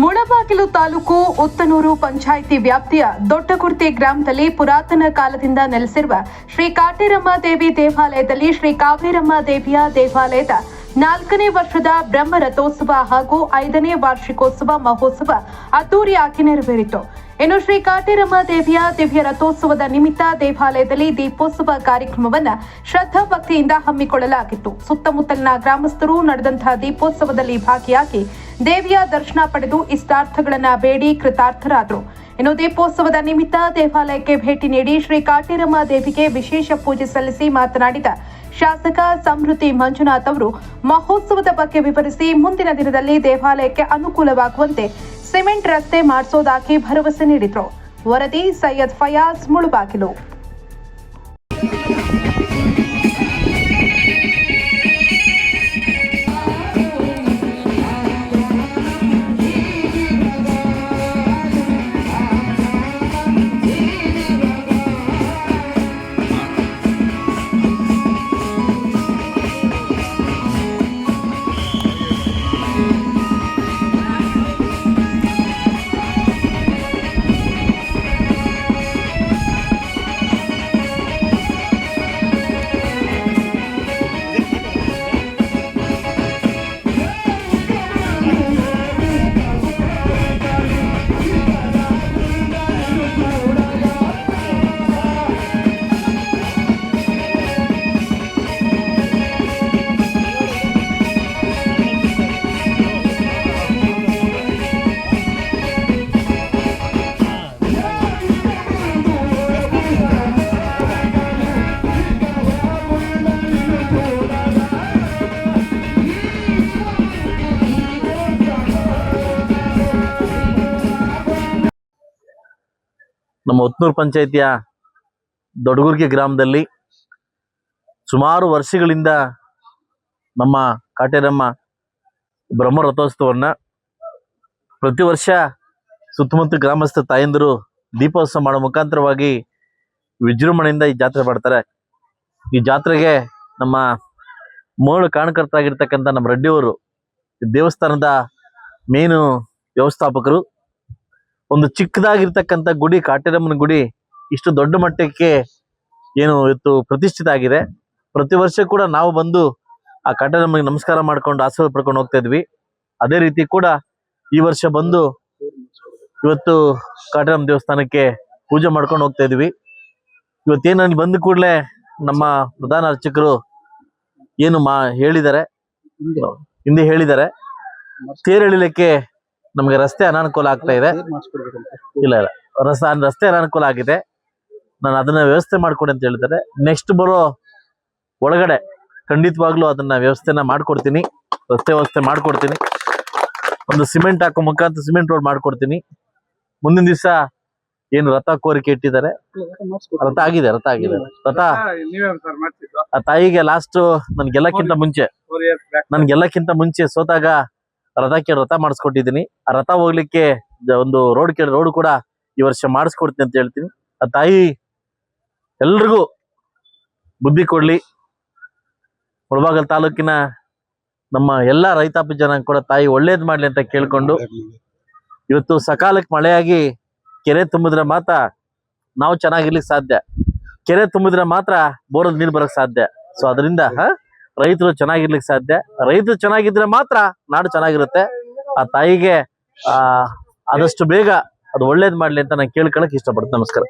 ಮುಳಬಾಗಿಲು ತಾಲೂಕು ಉತ್ತನೂರು ಪಂಚಾಯಿತಿ ವ್ಯಾಪ್ತಿಯ ದೊಡ್ಡಗುರ್ತಿ ಗ್ರಾಮದಲ್ಲಿ ಪುರಾತನ ಕಾಲದಿಂದ ನೆಲೆಸಿರುವ ಶ್ರೀ ಕಾಟೇರಮ್ಮ ದೇವಿ ದೇವಾಲಯದಲ್ಲಿ ಶ್ರೀ ಕಾವೇರಮ್ಮ ದೇವಿಯ ದೇವಾಲಯದ 4ನೇ ವರ್ಷದ ಬ್ರಹ್ಮ ರಥೋತ್ಸವ ಹಾಗೂ 5ನೇ ವಾರ್ಷಿಕೋತ್ಸವ ಮಹೋತ್ಸವ ಅದ್ದೂರಿಯಾಗಿ ನೆರವೇರಿತು. ಇನ್ನು ಶ್ರೀ ಕಾಟೇರಮ್ಮ ದೇವಿಯ ದಿವ್ಯ ರಥೋತ್ಸವದ ನಿಮಿತ್ತ ದೇವಾಲಯದಲ್ಲಿ ದೀಪೋತ್ಸವ ಕಾರ್ಯಕ್ರಮವನ್ನು ಶ್ರದ್ಧಾ ಭಕ್ತಿಯಿಂದ ಹಮ್ಮಿಕೊಳ್ಳಲಾಗಿತ್ತು. ಸುತ್ತಮುತ್ತಲಿನ ಗ್ರಾಮಸ್ಥರು ನಡೆದಂತಹ ದೀಪೋತ್ಸವದಲ್ಲಿ ಭಾಗಿಯಾಗಿ ದೇವಿಯ ದರ್ಶನ ಪಡೆದು ಇಷ್ಟಾರ್ಥಗಳನ್ನು ಬೇಡಿ ಕೃತಾರ್ಥರಾದರು. ಇನ್ನು ದೀಪೋತ್ಸವದ ನಿಮಿತ್ತ ದೇವಾಲಯಕ್ಕೆ ಭೇಟಿ ನೀಡಿ ಶ್ರೀ ಕಾಟೇರಮ್ಮ ದೇವಿಗೆ ವಿಶೇಷ ಪೂಜೆ ಸಲ್ಲಿಸಿ ಮಾತನಾಡಿದ ಶಾಸಕ ಸಮೃದ್ಧಿ ಮಂಜುನಾಥ್ ಅವರು ಮಹೋತ್ಸವದ ಬಗ್ಗೆ ವಿವರಿಸಿ ಮುಂದಿನ ದಿನದಲ್ಲಿ ದೇವಾಲಯಕ್ಕೆ ಅನುಕೂಲವಾಗುವಂತೆ ಸಿಮೆಂಟ್ ರಸ್ತೆ ಮಾಡಿಸೋದಾಗಿ ಭರವಸೆ ನೀಡಿದರು. ವರದಿ ಸೈಯದ್ ಫಯಾಜ್, ಮುಳಬಾಗಿಲು. ನಮ್ಮ ಉತ್ತನೂರು ಪಂಚಾಯಿತಿಯ ದೊಡ್ಡಗುರ್ಗಿ ಗ್ರಾಮದಲ್ಲಿ ಸುಮಾರು ವರ್ಷಗಳಿಂದ ನಮ್ಮ ಕಾಟೇರಮ್ಮ ಬ್ರಹ್ಮ ರಥೋತ್ಸವವನ್ನು ಪ್ರತಿ ವರ್ಷ ಸುತ್ತಮುತ್ತ ಗ್ರಾಮಸ್ಥ ತಾಯಂದಿರು ದೀಪೋತ್ಸವ ಮಾಡೋ ಮುಖಾಂತರವಾಗಿ ವಿಜೃಂಭಣೆಯಿಂದ ಈ ಜಾತ್ರೆ ಮಾಡ್ತಾರೆ. ಈ ಜಾತ್ರೆಗೆ ನಮ್ಮ ಮೂಲ ಕಾರಣಕರ್ತರಾಗಿರ್ತಕ್ಕಂಥ ನಮ್ಮ ರೆಡ್ಡಿಯವರು ದೇವಸ್ಥಾನದ ಮೇನು ವ್ಯವಸ್ಥಾಪಕರು. ಒಂದು ಚಿಕ್ಕದಾಗಿರ್ತಕ್ಕಂಥ ಗುಡಿ, ಕಾಟೇರಮ್ಮನ ಗುಡಿ ಇಷ್ಟು ದೊಡ್ಡ ಮಟ್ಟಕ್ಕೆ ಏನು ಇವತ್ತು ಪ್ರತಿಷ್ಠಿತ ಆಗಿದೆ. ಪ್ರತಿ ವರ್ಷ ಕೂಡ ನಾವು ಬಂದು ಆ ಕಾಟೇರಮ್ಮನಿಗೆ ನಮಸ್ಕಾರ ಮಾಡ್ಕೊಂಡು ಆಶೀರ್ವಾದ ಪಡ್ಕೊಂಡು ಹೋಗ್ತಾ ಇದ್ವಿ. ಅದೇ ರೀತಿ ಕೂಡ ಈ ವರ್ಷ ಬಂದು ಇವತ್ತು ಕಾಟೇರಮ್ಮ ದೇವಸ್ಥಾನಕ್ಕೆ ಪೂಜೆ ಮಾಡ್ಕೊಂಡು ಹೋಗ್ತಾ ಇದ್ವಿ. ಇವತ್ತೇನು ಅಲ್ಲಿ ಬಂದ ಕೂಡಲೇ ನಮ್ಮ ಪ್ರಧಾನ ಅರ್ಚಕರು ಏನು ಹೇಳಿದ್ದಾರೆ, ಹಿಂದೆ ಹೇಳಿದ್ದಾರೆ, ತೇರು ಎಳಿಲಿಕ್ಕೆ ನಮಗೆ ರಸ್ತೆ ಅನಾನುಕೂಲ ಆಗ್ತಾ ಇದೆ. ಇಲ್ಲ ರಸ್ತೆ ಅನಾನುಕೂಲ ಆಗಿದೆ, ನಾನು ಅದನ್ನ ವ್ಯವಸ್ಥೆ ಮಾಡ್ಕೊಡಿ ಅಂತ ಹೇಳಿದ್ದಾರೆ. ನೆಕ್ಸ್ಟ್ ಬರೋ ಒಳಗಡೆ ಖಂಡಿತವಾಗ್ಲೂ ಅದನ್ನ ವ್ಯವಸ್ಥೆನ ಮಾಡ್ಕೊಡ್ತೀನಿ, ರಸ್ತೆ ವ್ಯವಸ್ಥೆ ಮಾಡ್ಕೊಡ್ತೀನಿ. ಒಂದು ಸಿಮೆಂಟ್ ಹಾಕೋ ಮುಖಾಂತರ ಸಿಮೆಂಟ್ ರೋಡ್ ಮಾಡ್ಕೊಡ್ತೀನಿ. ಮುಂದಿನ ದಿವಸ ಏನು ರಥ ಕೋರಿಕೆ ಇಟ್ಟಿದ್ದಾರೆ, ರಥ ಆಗಿದೆ ರಥ ಆ ತಾಯಿಗೆ ಲಾಸ್ಟ್ ನನ್ಗೆಲ್ಲಕ್ಕಿಂತ ಮುಂಚೆ ಸೋತಾಗ ರಥ ಮಾಡಿಸ್ಕೊಟ್ಟಿದ್ದೀನಿ. ಆ ರಥ ಹೋಗ್ಲಿಕ್ಕೆ ಒಂದು ರೋಡ್ ಕೂಡ ಈ ವರ್ಷ ಮಾಡಿಸ್ಕೊಡ್ತೀನಿ ಅಂತ ಹೇಳ್ತೀನಿ. ಆ ತಾಯಿ ಎಲ್ರಿಗೂ ಬುದ್ಧಿ ಕೊಡ್ಲಿ. ಮುಳಬಾಗಿಲು ತಾಲೂಕಿನ ನಮ್ಮ ಎಲ್ಲಾ ರೈತಾಪಿ ಜನ ಕೂಡ ತಾಯಿ ಒಳ್ಳೇದ್ ಮಾಡ್ಲಿ ಅಂತ ಕೇಳ್ಕೊಂಡು, ಇವತ್ತು ಸಕಾಲಕ್ಕೆ ಮಳೆಯಾಗಿ ಕೆರೆ ತುಂಬಿದ್ರೆ ಮಾತ್ರ ನಾವು ಚೆನ್ನಾಗಿರ್ಲಿಕ್ಕೆ ಸಾಧ್ಯ. ಕೆರೆ ತುಂಬಿದ್ರೆ ಮಾತ್ರ ಬೋರಲ್ಲಿ ನೀರು ಬರಕ್ ಸಾಧ್ಯ. ಸೊ ಅದರಿಂದ ರೈತರು ಚೆನ್ನಾಗಿರ್ಲಿಕ್ಕೆ ಸಾಧ್ಯ. ರೈತರು ಚೆನ್ನಾಗಿದ್ರೆ ಮಾತ್ರ ನಾಡು ಚೆನ್ನಾಗಿರುತ್ತೆ. ಆ ತಾಯಿಗೆ ಆದಷ್ಟು ಬೇಗ ಅದು ಒಳ್ಳೇದ್ ಮಾಡ್ಲಿ ಅಂತ ನಾನು ಕೇಳ್ಕೊಳಕ್ ಇಷ್ಟಪಡ್ತೀನಿ. ನಮಸ್ಕಾರ.